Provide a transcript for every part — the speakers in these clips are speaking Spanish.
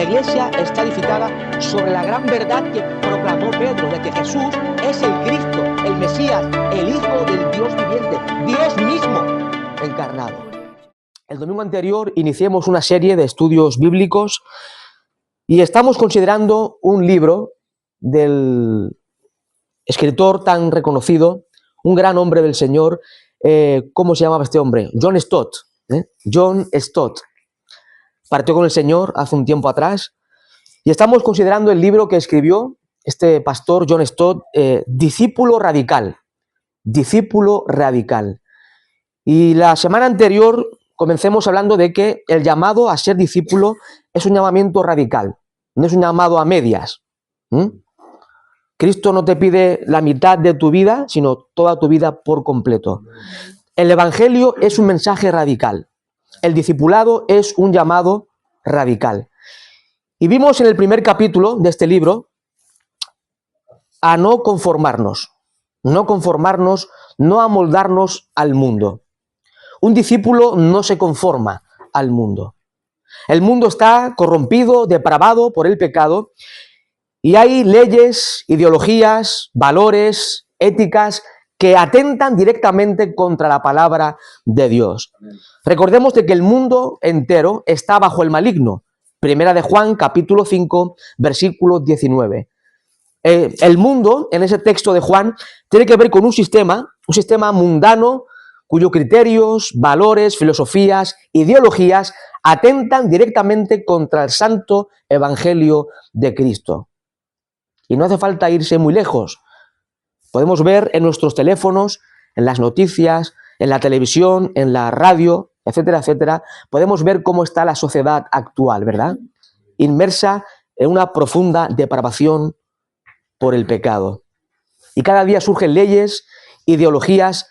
iglesia está edificada sobre la gran verdad que proclamó Pedro, de que Jesús es el Cristo, el Mesías, el Hijo del Dios viviente, Dios mismo encarnado. El domingo anterior iniciamos una serie de estudios bíblicos y estamos considerando un libro del escritor tan reconocido, un gran hombre del Señor. ¿Cómo se llamaba este hombre? John Stott. John Stott. Partió con el Señor hace un tiempo atrás y estamos considerando el libro que escribió este pastor John Stott, Discípulo Radical. Discípulo Radical. Y la semana anterior comencemos hablando de que el llamado a ser discípulo es un llamamiento radical, no es un llamado a medias. Cristo no te pide la mitad de tu vida, sino toda tu vida por completo. El Evangelio es un mensaje radical. El discipulado es un llamado radical. Y vimos en el primer capítulo de este libro a no conformarnos, no amoldarnos al mundo. Un discípulo no se conforma al mundo. El mundo está corrompido, depravado por el pecado y hay leyes, ideologías, valores, éticas que atentan directamente contra la palabra de Dios. Recordemos de que el mundo entero está bajo el maligno. Primera de Juan, capítulo 5, versículo 19. El mundo, en ese texto de Juan, tiene que ver con un sistema mundano, cuyos criterios, valores, filosofías, ideologías atentan directamente contra el santo evangelio de Cristo. Y no hace falta irse muy lejos. Podemos ver en nuestros teléfonos, en las noticias, en la televisión, en la radio, etcétera, etcétera. Podemos ver cómo está la sociedad actual, ¿verdad? Inmersa en una profunda depravación por el pecado. Y cada día surgen leyes, ideologías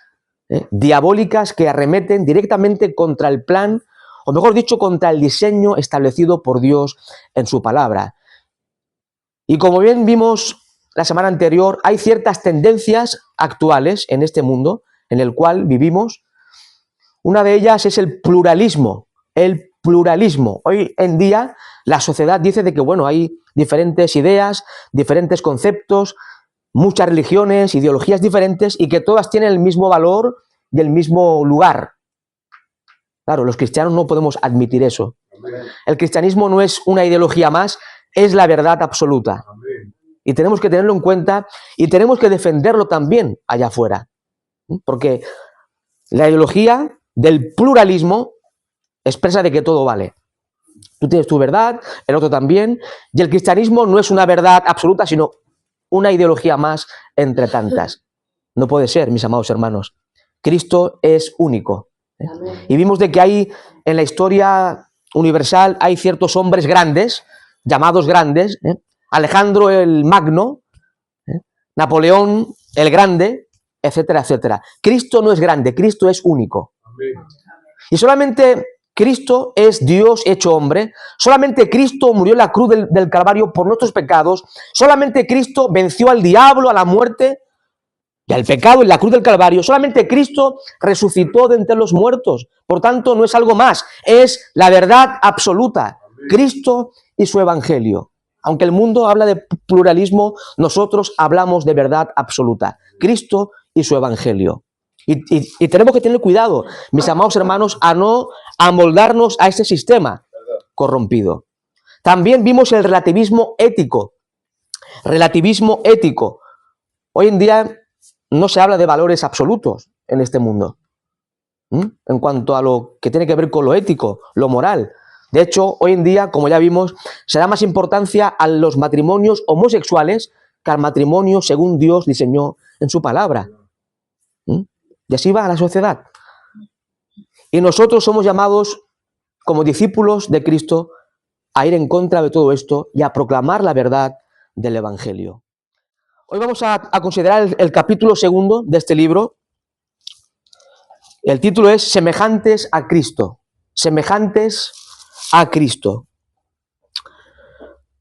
diabólicas que arremeten directamente contra el plan, o mejor dicho, contra el diseño establecido por Dios en su palabra. Y como bien vimos la semana anterior, hay ciertas tendencias actuales en este mundo en el cual vivimos. Una de ellas es el pluralismo. El pluralismo. Hoy en día la sociedad dice de que, bueno, hay diferentes ideas, diferentes conceptos, muchas religiones, ideologías diferentes y que todas tienen el mismo valor y el mismo lugar. Claro, los cristianos no podemos admitir eso. El cristianismo no es una ideología más, es la verdad absoluta. Y tenemos que tenerlo en cuenta y tenemos que defenderlo también allá afuera. Porque la ideología del pluralismo expresa de que todo vale. Tú tienes tu verdad, el otro también, y el cristianismo no es una verdad absoluta, sino una ideología más entre tantas. No puede ser, mis amados hermanos. Cristo es único. Y vimos de que hay en la historia universal hay ciertos hombres grandes, llamados grandes, Alejandro el Magno, Napoleón el Grande, etcétera, etcétera. Cristo no es grande, Cristo es único. Amén. Y solamente Cristo es Dios hecho hombre, solamente Cristo murió en la cruz del Calvario por nuestros pecados, solamente Cristo venció al diablo, a la muerte y al pecado en la cruz del Calvario, solamente Cristo resucitó de entre los muertos. Por tanto, no es algo más, es la verdad absoluta, Cristo y su evangelio. Aunque el mundo habla de pluralismo, nosotros hablamos de verdad absoluta, Cristo y su evangelio. Y tenemos que tener cuidado, mis amados hermanos, a no amoldarnos a ese sistema corrompido. También vimos el relativismo ético. Relativismo ético. Hoy en día no se habla de valores absolutos en este mundo, en cuanto a lo que tiene que ver con lo ético, lo moral. De hecho, hoy en día, como ya vimos, se da más importancia a los matrimonios homosexuales que al matrimonio según Dios diseñó en su palabra. Y así va la sociedad. Y nosotros somos llamados, como discípulos de Cristo, a ir en contra de todo esto y a proclamar la verdad del Evangelio. Hoy vamos a considerar el capítulo 2 de este libro. El título es Semejantes a Cristo. Semejantes a Cristo.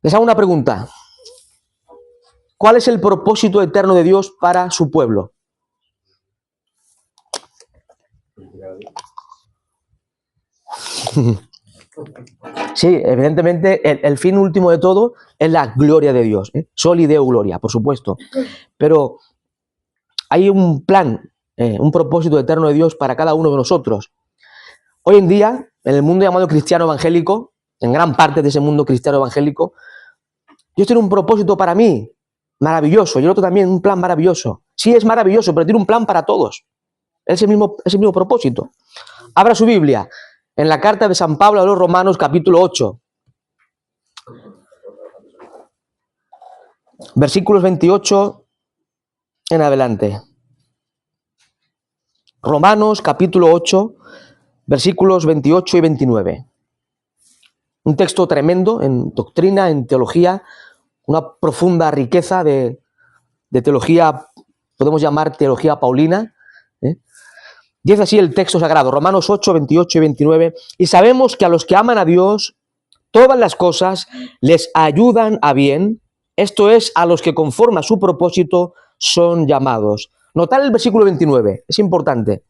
Les hago una pregunta. ¿Cuál es el propósito eterno de Dios para su pueblo? Sí, evidentemente el fin último de todo es la gloria de Dios. Soli Deo Gloria, por supuesto. Pero hay un plan, un propósito eterno de Dios para cada uno de nosotros. Hoy en día, en el mundo llamado cristiano evangélico, en gran parte de ese mundo cristiano evangélico, Dios tiene un propósito para mí maravilloso y el otro también un plan maravilloso. Sí, es maravilloso, pero tiene un plan para todos. Es el mismo propósito. Abra su Biblia en la carta de San Pablo a los Romanos, capítulo 8. Versículos 28 en adelante. Romanos, capítulo 8, versículos 28 y 29. Un texto tremendo en doctrina, en teología, una profunda riqueza de teología, podemos llamar teología paulina. Dice así el texto sagrado, Romanos 8, 28 y 29. Y sabemos que a los que aman a Dios, todas las cosas les ayudan a bien, esto es, a los que conforme a su propósito son llamados. Notad el versículo 29, es importante.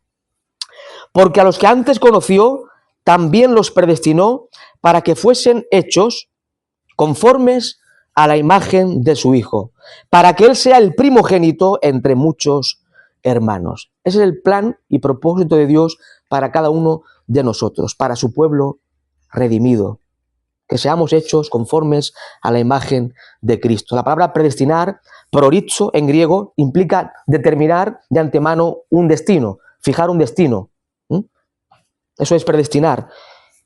Porque a los que antes conoció, también los predestinó para que fuesen hechos conformes a la imagen de su Hijo, para que Él sea el primogénito entre muchos hermanos. Ese es el plan y propósito de Dios para cada uno de nosotros, para su pueblo redimido, que seamos hechos conformes a la imagen de Cristo. La palabra predestinar, prorizo en griego, implica determinar de antemano un destino, fijar un destino. Eso es predestinar.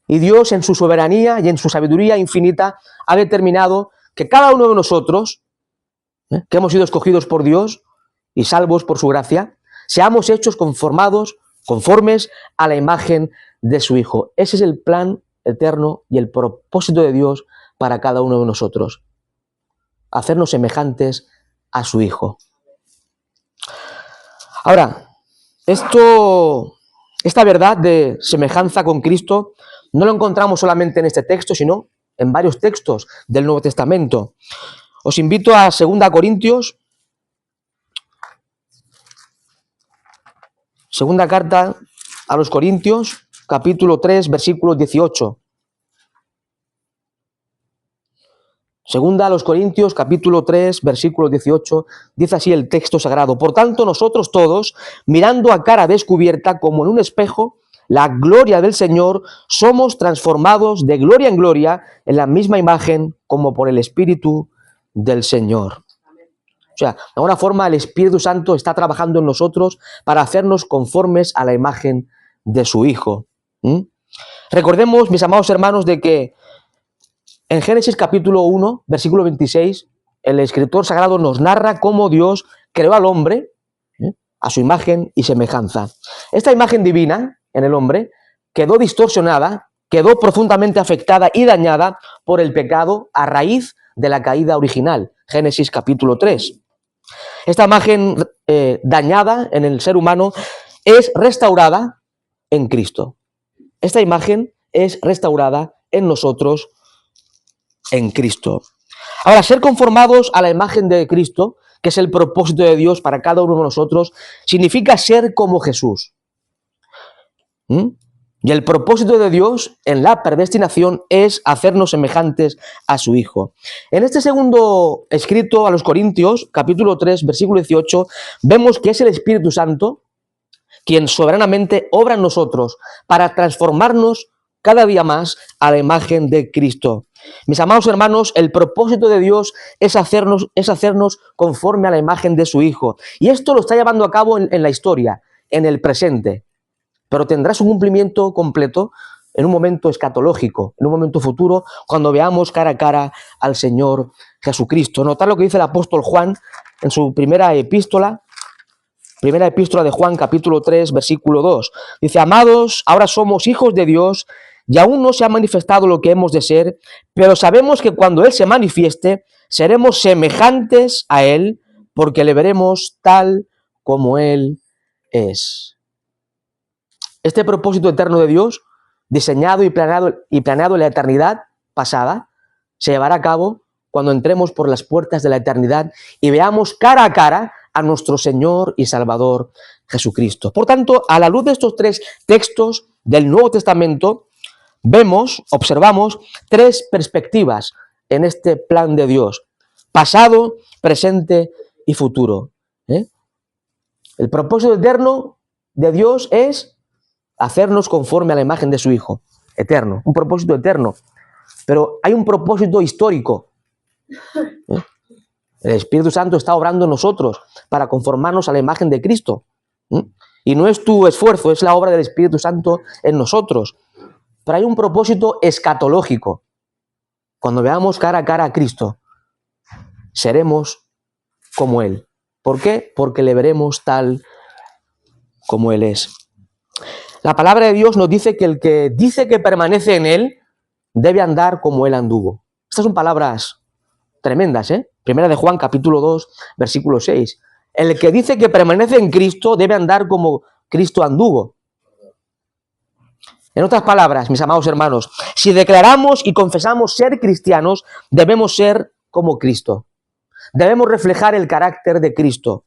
Y Dios en su soberanía y en su sabiduría infinita ha determinado que cada uno de nosotros, que hemos sido escogidos por Dios y salvos por su gracia, seamos hechos conformes a la imagen de su Hijo. Ese es el plan eterno y el propósito de Dios para cada uno de nosotros. Hacernos semejantes a su Hijo. Ahora, esta verdad de semejanza con Cristo no lo encontramos solamente en este texto, sino en varios textos del Nuevo Testamento. Os invito a 2 Corintios, segunda carta a los Corintios, capítulo 3, versículo 18. Segunda a los Corintios, capítulo 3, versículo 18, dice así el texto sagrado. Por tanto, nosotros todos, mirando a cara descubierta como en un espejo, la gloria del Señor, somos transformados de gloria en gloria en la misma imagen como por el Espíritu del Señor. O sea, de alguna forma el Espíritu Santo está trabajando en nosotros para hacernos conformes a la imagen de su Hijo. Recordemos, mis amados hermanos, de que en Génesis capítulo 1, versículo 26, el escritor sagrado nos narra cómo Dios creó al hombre a su imagen y semejanza. Esta imagen divina en el hombre quedó distorsionada, quedó profundamente afectada y dañada por el pecado a raíz de la caída original. Génesis capítulo 3. Esta imagen dañada en el ser humano es restaurada en Cristo. Esta imagen es restaurada en nosotros en Cristo. Ahora, ser conformados a la imagen de Cristo, que es el propósito de Dios para cada uno de nosotros, significa ser como Jesús. Y el propósito de Dios en la predestinación es hacernos semejantes a su Hijo. En este segundo escrito a los Corintios, capítulo 3, versículo 18, vemos que es el Espíritu Santo quien soberanamente obra en nosotros para transformarnos cada día más a la imagen de Cristo. Mis amados hermanos, el propósito de Dios es hacernos conforme a la imagen de su Hijo. Y esto lo está llevando a cabo en la historia, en el presente. Pero tendrá su cumplimiento completo en un momento escatológico, en un momento futuro, cuando veamos cara a cara al Señor Jesucristo. Notad lo que dice el apóstol Juan en su primera epístola de Juan, capítulo 3, versículo 2. Dice, amados, ahora somos hijos de Dios y aún no se ha manifestado lo que hemos de ser, pero sabemos que cuando Él se manifieste, seremos semejantes a Él, porque le veremos tal como Él es. Este propósito eterno de Dios, diseñado y planeado en la eternidad pasada, se llevará a cabo cuando entremos por las puertas de la eternidad y veamos cara a cara a nuestro Señor y Salvador Jesucristo. Por tanto, a la luz de estos tres textos del Nuevo Testamento, observamos tres perspectivas en este plan de Dios: pasado, presente y futuro. El propósito eterno de Dios es hacernos conforme a la imagen de su Hijo, eterno, un propósito eterno. Pero hay un propósito histórico. El Espíritu Santo está obrando en nosotros para conformarnos a la imagen de Cristo. Y no es tu esfuerzo, es la obra del Espíritu Santo en nosotros. Pero hay un propósito escatológico. Cuando veamos cara a cara a Cristo, seremos como Él. ¿Por qué? Porque le veremos tal como Él es. La palabra de Dios nos dice que el que dice que permanece en Él debe andar como Él anduvo. Estas son palabras tremendas, ¿eh? Primera de Juan, capítulo 2, versículo 6. El que dice que permanece en Cristo debe andar como Cristo anduvo. En otras palabras, mis amados hermanos, si declaramos y confesamos ser cristianos, debemos ser como Cristo. Debemos reflejar el carácter de Cristo.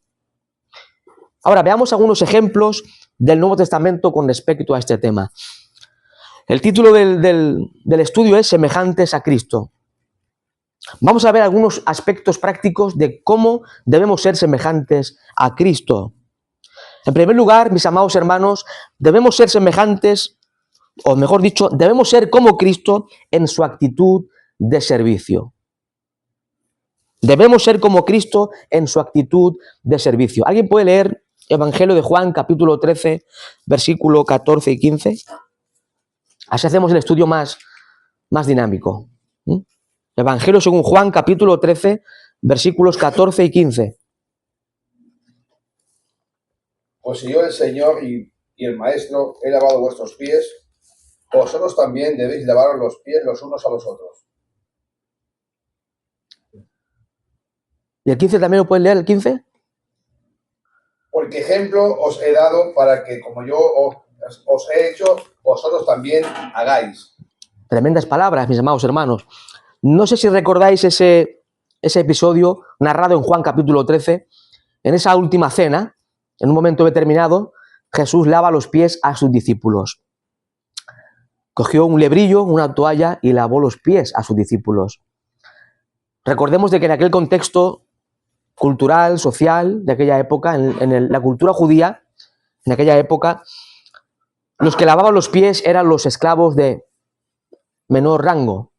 Ahora, veamos algunos ejemplos del Nuevo Testamento con respecto a este tema. El título del estudio es Semejantes a Cristo. Vamos a ver algunos aspectos prácticos de cómo debemos ser semejantes a Cristo. En primer lugar, mis amados hermanos, debemos ser semejantes, o mejor dicho, debemos ser como Cristo en su actitud de servicio. Debemos ser como Cristo en su actitud de servicio. ¿Alguien puede leer Evangelio de Juan, capítulo 13, versículo 14 y 15? Así hacemos el estudio más dinámico. Evangelio según Juan, capítulo 13, versículos 14 y 15. Pues si yo, el Señor y el Maestro, he lavado vuestros pies, vosotros también debéis lavaros los pies los unos a los otros. ¿Y el 15 también lo pueden leer, el 15? Porque ejemplo os he dado para que, como yo os he hecho, vosotros también hagáis. Tremendas palabras, mis amados hermanos. No sé si recordáis ese episodio narrado en Juan capítulo 13. En esa última cena, en un momento determinado, Jesús lava los pies a sus discípulos. Cogió un lebrillo, una toalla y lavó los pies a sus discípulos. Recordemos de que en aquel contexto cultural, social de aquella época, en la cultura judía, en aquella época, los que lavaban los pies eran los esclavos de menor rango.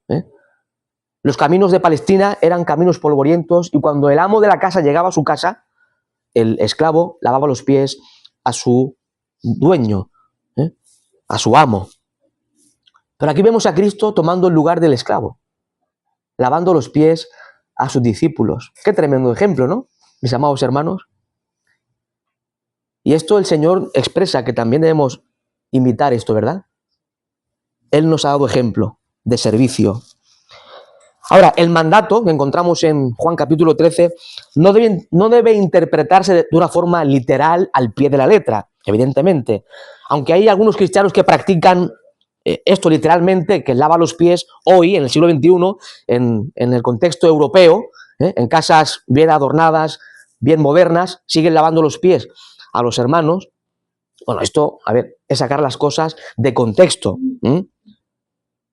Los caminos de Palestina eran caminos polvorientos y cuando el amo de la casa llegaba a su casa, el esclavo lavaba los pies a su dueño, a su amo. Pero aquí vemos a Cristo tomando el lugar del esclavo, lavando los pies a sus discípulos. Qué tremendo ejemplo, ¿no, mis amados hermanos? Y esto el Señor expresa que también debemos imitar esto, ¿verdad? Él nos ha dado ejemplo de servicio. Ahora, el mandato que encontramos en Juan capítulo 13 no debe interpretarse de una forma literal al pie de la letra, evidentemente. Aunque hay algunos cristianos que practican esto literalmente, que lava los pies hoy, en el siglo XXI, en el contexto europeo, en casas bien adornadas, bien modernas, siguen lavando los pies a los hermanos. Bueno, esto, a ver, es sacar las cosas de contexto.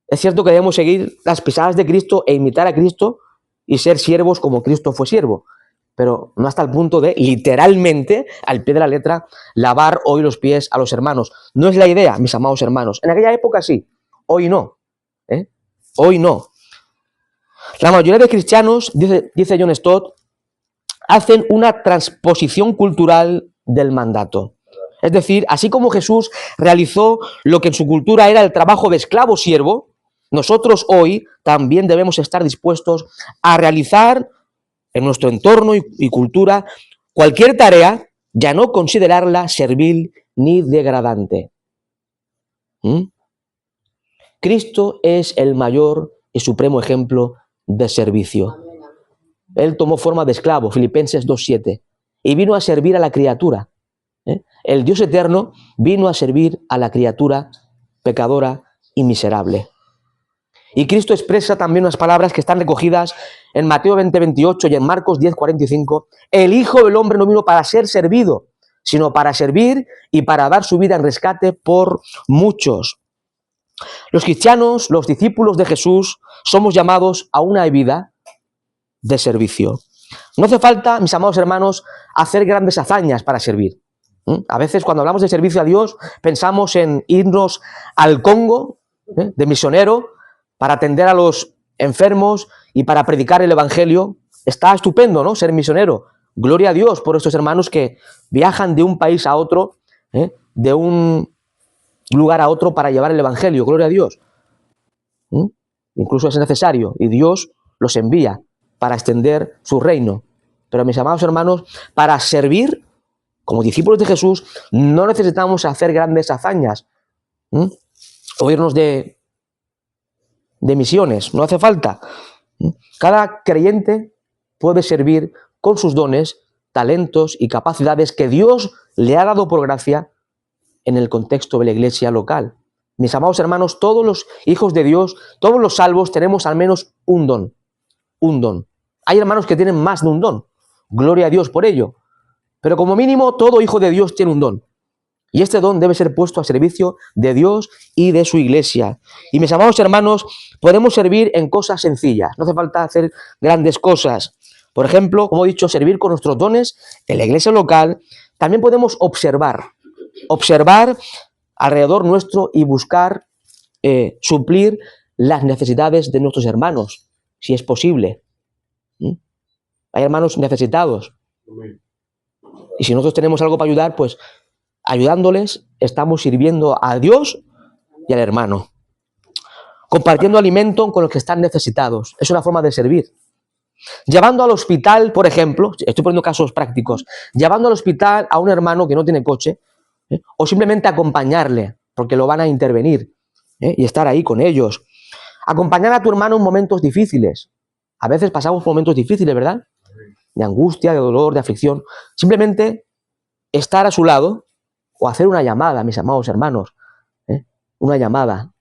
Es cierto que debemos seguir las pisadas de Cristo e imitar a Cristo y ser siervos como Cristo fue siervo, pero no hasta el punto de literalmente, al pie de la letra, lavar hoy los pies a los hermanos. No es la idea, mis amados hermanos. En aquella época sí, hoy no. Hoy no. La mayoría de cristianos, dice John Stott, hacen una transposición cultural del mandato. Es decir, así como Jesús realizó lo que en su cultura era el trabajo de esclavo-siervo, nosotros hoy también debemos estar dispuestos a realizar en nuestro entorno y cultura cualquier tarea, ya no considerarla servil ni degradante. Cristo es el mayor y supremo ejemplo de servicio. Él tomó forma de esclavo, Filipenses 2:7, y vino a servir a la criatura. El Dios eterno vino a servir a la criatura pecadora y miserable. Y Cristo expresa también unas palabras que están recogidas en Mateo 20:28 y en Marcos 10:45. El Hijo del Hombre no vino para ser servido, sino para servir y para dar su vida en rescate por muchos. Los cristianos, los discípulos de Jesús, somos llamados a una vida de servicio. No hace falta, mis amados hermanos, hacer grandes hazañas para servir. A veces cuando hablamos de servicio a Dios pensamos en irnos al Congo de misionero para atender a los enfermos y para predicar el Evangelio. Está estupendo, ¿no?, ser misionero. Gloria a Dios por estos hermanos que viajan de un país a otro, de un lugar a otro para llevar el Evangelio. Gloria a Dios. Incluso es necesario y Dios los envía para extender su reino. Pero mis amados hermanos, para servir como discípulos de Jesús no necesitamos hacer grandes hazañas o irnos de misiones. No hace falta. Cada creyente puede servir con sus dones, talentos y capacidades que Dios le ha dado por gracia en el contexto de la iglesia local. Mis amados hermanos, todos los hijos de Dios, todos los salvos tenemos al menos un don. Un don. Hay hermanos que tienen más de un don. Gloria a Dios por ello. Pero como mínimo, todo hijo de Dios tiene un don. Y este don debe ser puesto a servicio de Dios y de su iglesia. Y mis amados hermanos, podemos servir en cosas sencillas. No hace falta hacer grandes cosas. Por ejemplo, como he dicho, servir con nuestros dones en la iglesia local. También podemos observar alrededor nuestro y buscar suplir las necesidades de nuestros hermanos, si es posible. Hay hermanos necesitados. Y si nosotros tenemos algo para ayudar, pues ayudándoles estamos sirviendo a Dios y al hermano. Compartiendo alimento con los que están necesitados. Es una forma de servir. Llevando al hospital, por ejemplo, estoy poniendo casos prácticos, llevando al hospital a un hermano que no tiene coche, o simplemente acompañarle, porque lo van a intervenir, y estar ahí con ellos. Acompañar a tu hermano en momentos difíciles. A veces pasamos momentos difíciles, ¿verdad? De angustia, de dolor, de aflicción. Simplemente estar a su lado o hacer una llamada, mis amados hermanos. Una llamada.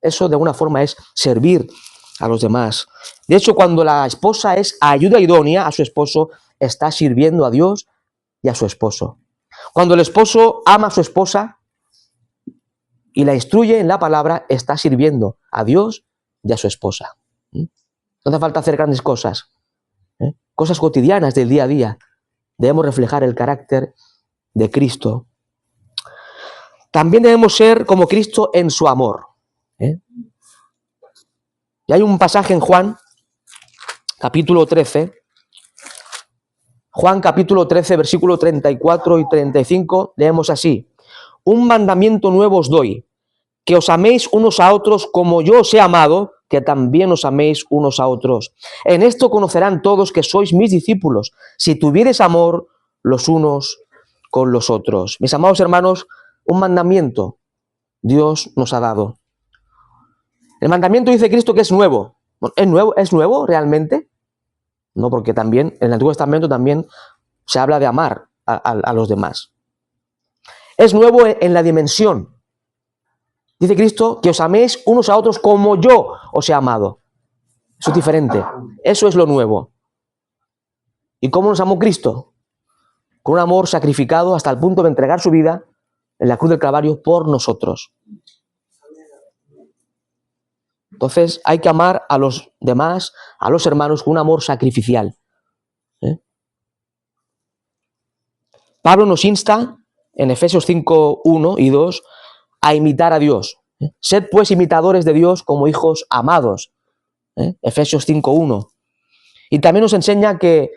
Eso de alguna forma es servir a los demás. De hecho, cuando la esposa es ayuda idónea a su esposo, está sirviendo a Dios y a su esposo. Cuando el esposo ama a su esposa y la instruye en la palabra, está sirviendo a Dios y a su esposa. No hace falta hacer grandes cosas. Cosas cotidianas del día a día. Debemos reflejar el carácter de Cristo. También debemos ser como Cristo en su amor. Y hay un pasaje en Juan, capítulo 13. Juan, capítulo 13, versículo 34 y 35, leemos así. Un mandamiento nuevo os doy, que os améis unos a otros como yo os he amado, que también os améis unos a otros. En esto conocerán todos que sois mis discípulos, si tuviereis amor los unos con los otros. Mis amados hermanos, un mandamiento Dios nos ha dado. El mandamiento dice Cristo que es nuevo. ¿Es nuevo realmente? No, porque también en el Antiguo Testamento también se habla de amar a los demás. Es nuevo en la dimensión. Dice Cristo que os améis unos a otros como yo os he amado. Eso es diferente. Eso es lo nuevo. ¿Y cómo nos amó Cristo? Con un amor sacrificado hasta el punto de entregar su vida en la cruz del Calvario por nosotros. Entonces hay que amar a los demás, a los hermanos, con un amor sacrificial. Pablo nos insta en Efesios 5, 1 y 2 a imitar a Dios. Sed pues imitadores de Dios como hijos amados. Efesios 5, 1. Y también nos enseña que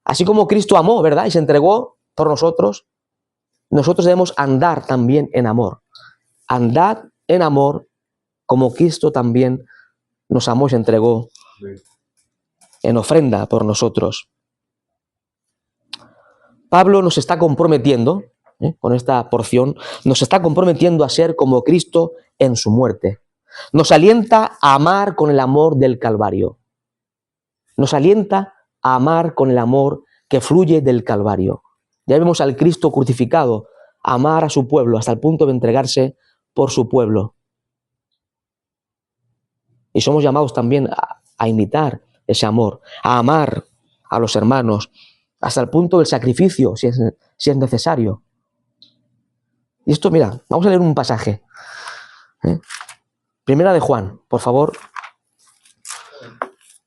así como Cristo amó, ¿verdad?, y se entregó por nosotros, nosotros debemos andar también en amor. Andad en amor como Cristo también nos amó y se entregó en ofrenda por nosotros. Pablo nos está comprometiendo, con esta porción, nos está comprometiendo a ser como Cristo en su muerte. Nos alienta a amar con el amor del Calvario. Nos alienta a amar con el amor que fluye del Calvario. Ya vemos al Cristo crucificado, amar a su pueblo hasta el punto de entregarse por su pueblo. Y somos llamados también a imitar ese amor, a amar a los hermanos hasta el punto del sacrificio, si es necesario. Y esto, mira, vamos a leer un pasaje. 1 Primera de Juan, por favor.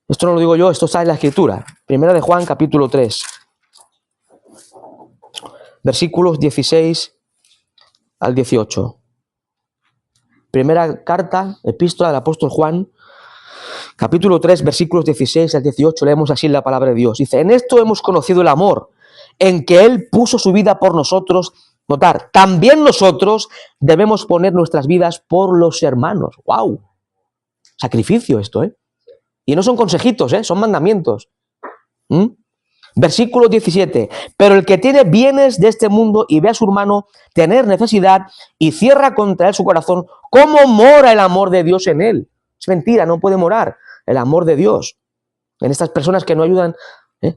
Esto no lo digo yo, esto está en la Escritura. Primera de Juan, capítulo 3. Versículos 16 al 18. Primera carta, epístola del apóstol Juan, capítulo 3, versículos 16 al 18, leemos así la palabra de Dios. Dice, en esto hemos conocido el amor, en que Él puso su vida por nosotros. Notar, también nosotros debemos poner nuestras vidas por los hermanos. ¡Wow! Sacrificio esto, ¿eh? Y no son consejitos, ¿eh? Son mandamientos. Versículo 17. Pero el que tiene bienes de este mundo y ve a su hermano tener necesidad y cierra contra él su corazón, ¿cómo mora el amor de Dios en él? Es mentira, no puede morar el amor de Dios en estas personas que no ayudan,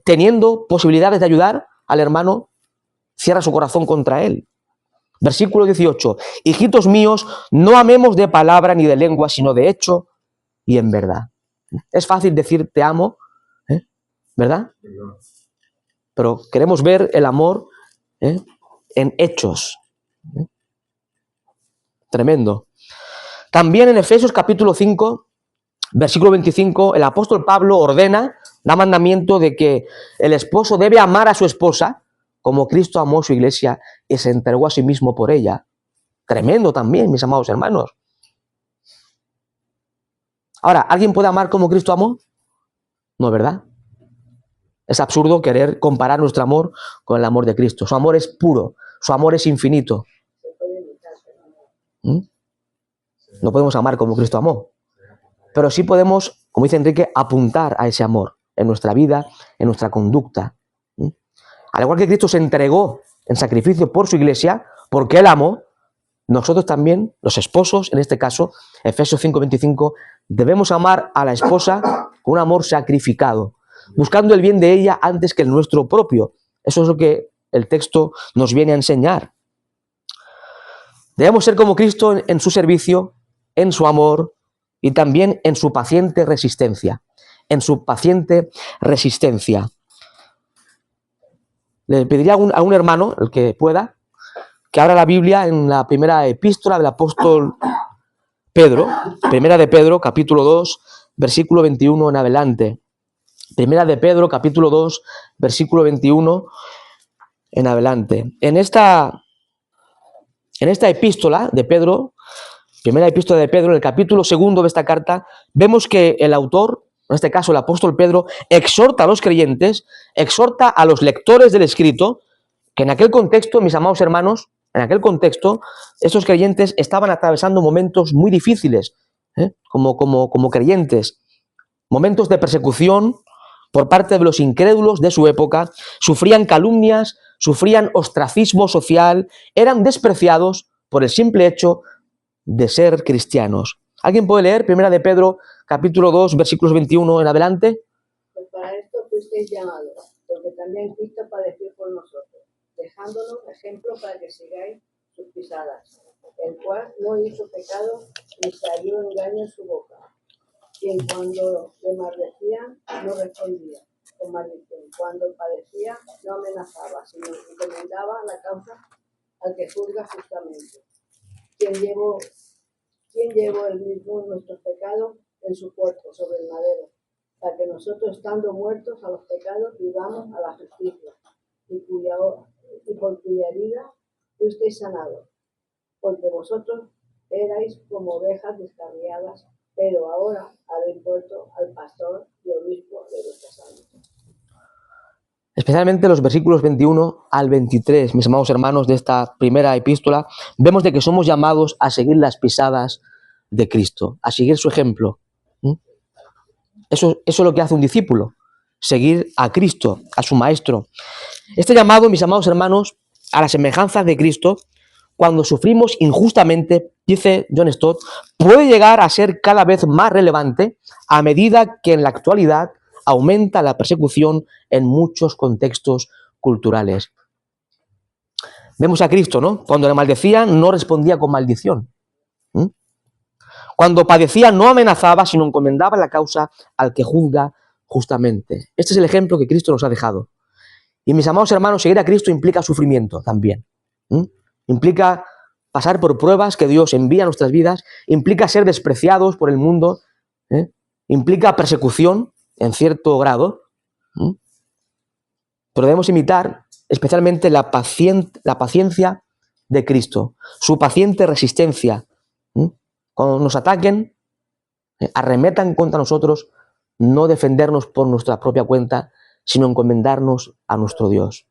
teniendo posibilidades de ayudar al hermano, cierra su corazón contra él. Versículo 18. Hijitos míos, no amemos de palabra ni de lengua, sino de hecho y en verdad. Es fácil decir te amo, ¿verdad? Pero queremos ver el amor en hechos. Tremendo. También en Efesios capítulo 5, versículo 25, el apóstol Pablo ordena, da mandamiento de que el esposo debe amar a su esposa como Cristo amó a su iglesia y se entregó a sí mismo por ella. Tremendo también, mis amados hermanos. Ahora, ¿alguien puede amar como Cristo amó? No, ¿verdad? Es absurdo querer comparar nuestro amor con el amor de Cristo. Su amor es puro, su amor es infinito. No podemos amar como Cristo amó, pero sí podemos, como dice Enrique, apuntar a ese amor en nuestra vida, en nuestra conducta. Al igual que Cristo se entregó en sacrificio por su iglesia, porque Él amó, nosotros también, los esposos, en este caso, Efesios 5:25, debemos amar a la esposa con un amor sacrificado, buscando el bien de ella antes que el nuestro propio. Eso es lo que el texto nos viene a enseñar. Debemos ser como Cristo en su servicio, en su amor y también en su paciente resistencia. En su paciente resistencia. Le pediría a un hermano, el que pueda, que abra la Biblia en la primera epístola del apóstol Pedro, primera de Pedro, capítulo 2, versículo 21 en adelante. Primera de Pedro, capítulo 2, versículo 21 en adelante. En esta epístola de Pedro, primera epístola de Pedro, en el capítulo 2 de esta carta, vemos que el autor, en este caso el apóstol Pedro, exhorta a los creyentes, exhorta a los lectores del escrito, que en aquel contexto, mis amados hermanos, en aquel contexto, estos creyentes estaban atravesando momentos muy difíciles, como creyentes, momentos de persecución por parte de los incrédulos de su época, sufrían calumnias, sufrían ostracismo social, eran despreciados por el simple hecho de ser cristianos. ¿Alguien puede leer Primera de Pedro, capítulo 2, versículos 21 en adelante? Pues para esto fuisteis llamados, porque también Cristo padeció por nosotros, dejándonos ejemplo para que sigáis sus pisadas, el cual no hizo pecado ni salió engaño en su boca. Quien cuando le maldecían no respondía con maldición, cuando padecía no amenazaba, sino encomendaba la causa al que juzga justamente. Quien llevó él mismo nuestros pecados en su cuerpo sobre el madero, para que nosotros, estando muertos a los pecados, vivamos a la justicia, y por cuya herida fuisteis sanados, porque vosotros erais como ovejas descarriadas, pero ahora habéis vuelto al pastor y obispo de vuestras almas. Especialmente los versículos 21 al 23, mis amados hermanos, de esta primera epístola, vemos de que somos llamados a seguir las pisadas de Cristo, a seguir su ejemplo. Eso es lo que hace un discípulo, seguir a Cristo, a su maestro. Este llamado, mis amados hermanos, a la semejanza de Cristo, cuando sufrimos injustamente, dice John Stott, puede llegar a ser cada vez más relevante a medida que en la actualidad aumenta la persecución en muchos contextos culturales. Vemos a Cristo, ¿no? Cuando le maldecían, no respondía con maldición. Cuando padecía, no amenazaba, sino encomendaba la causa al que juzga justamente. Este es el ejemplo que Cristo nos ha dejado. Y mis amados hermanos, seguir a Cristo implica sufrimiento también. Implica pasar por pruebas que Dios envía a nuestras vidas, implica ser despreciados por el mundo, implica persecución en cierto grado, pero debemos imitar especialmente la paciencia de Cristo, su paciente resistencia. Cuando nos ataquen, arremetan contra nosotros, no defendernos por nuestra propia cuenta, sino encomendarnos a nuestro Dios.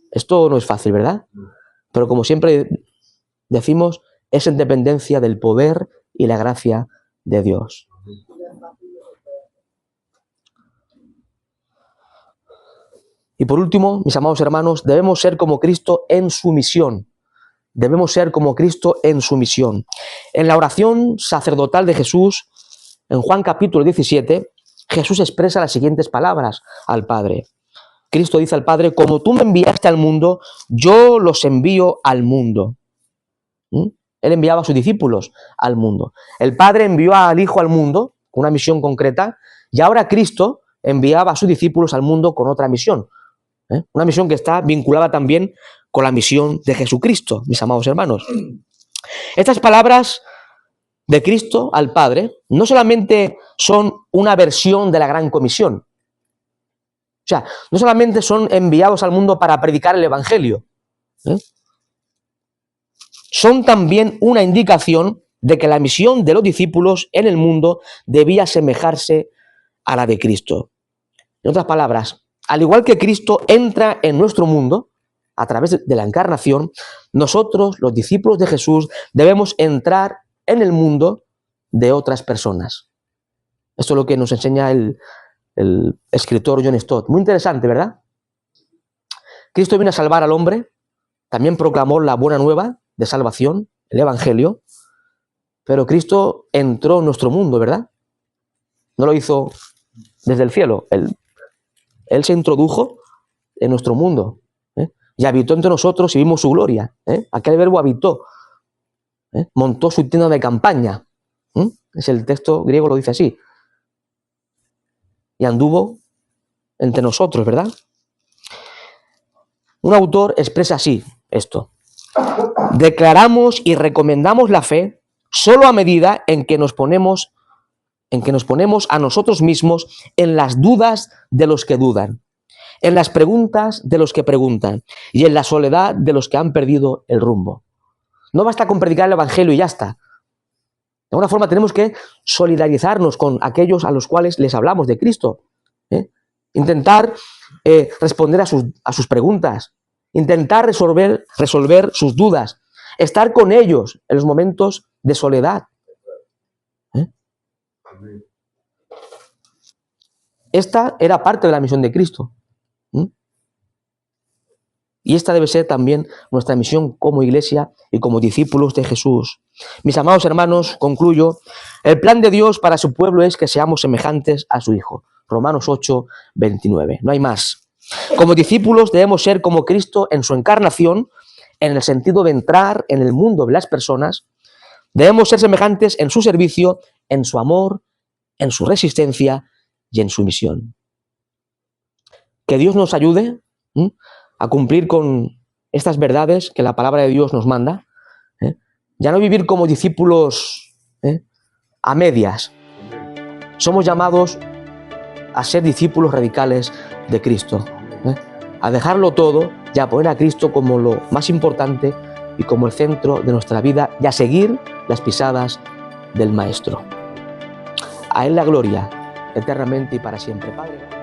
Esto no es fácil, ¿verdad? Pero como siempre decimos, es en dependencia del poder y la gracia de Dios. Y por último, mis amados hermanos, debemos ser como Cristo en su misión. Debemos ser como Cristo en su misión. En la oración sacerdotal de Jesús, en Juan capítulo 17, Jesús expresa las siguientes palabras al Padre. Cristo dice al Padre: como tú me enviaste al mundo, yo los envío al mundo. Él enviaba a sus discípulos al mundo. El Padre envió al Hijo al mundo, con una misión concreta, y ahora Cristo enviaba a sus discípulos al mundo con otra misión. Una misión que está vinculada también con la misión de Jesucristo, mis amados hermanos. Estas palabras de Cristo al Padre no solamente son una versión de la Gran Comisión. O sea, no solamente son enviados al mundo para predicar el Evangelio. Son también una indicación de que la misión de los discípulos en el mundo debía asemejarse a la de Cristo. En otras palabras, al igual que Cristo entra en nuestro mundo a través de la encarnación, nosotros, los discípulos de Jesús, debemos entrar en el mundo de otras personas. Esto es lo que nos enseña el escritor John Stott. Muy interesante, ¿verdad? Cristo vino a salvar al hombre, también proclamó la buena nueva de salvación, el Evangelio, pero Cristo entró en nuestro mundo, ¿verdad? No lo hizo desde el cielo. Él se introdujo en nuestro mundo, y habitó entre nosotros y vimos su gloria. Aquel verbo habitó, montó su tienda de campaña. Es el texto griego, lo dice así. Y anduvo entre nosotros, ¿verdad? Un autor expresa así esto: declaramos y recomendamos la fe solo a medida en que nos ponemos a nosotros mismos en las dudas de los que dudan, en las preguntas de los que preguntan y en la soledad de los que han perdido el rumbo. No basta con predicar el Evangelio y ya está. De alguna forma tenemos que solidarizarnos con aquellos a los cuales les hablamos de Cristo. Intentar responder a sus preguntas, intentar resolver sus dudas, estar con ellos en los momentos de soledad. Esta era parte de la misión de Cristo. Y esta debe ser también nuestra misión como iglesia y como discípulos de Jesús. Mis amados hermanos, concluyo. El plan de Dios para su pueblo es que seamos semejantes a su Hijo. Romanos 8, 29. No hay más. Como discípulos debemos ser como Cristo en su encarnación, en el sentido de entrar en el mundo de las personas. Debemos ser semejantes en su servicio, en su amor, en su resistencia y en su misión. Que Dios nos ayude a cumplir con estas verdades que la palabra de Dios nos manda. Ya no vivir como discípulos a medias. Somos llamados a ser discípulos radicales de Cristo. A dejarlo todo y a poner a Cristo como lo más importante y como el centro de nuestra vida y a seguir las pisadas del Maestro. A Él la gloria, eternamente y para siempre. Padre.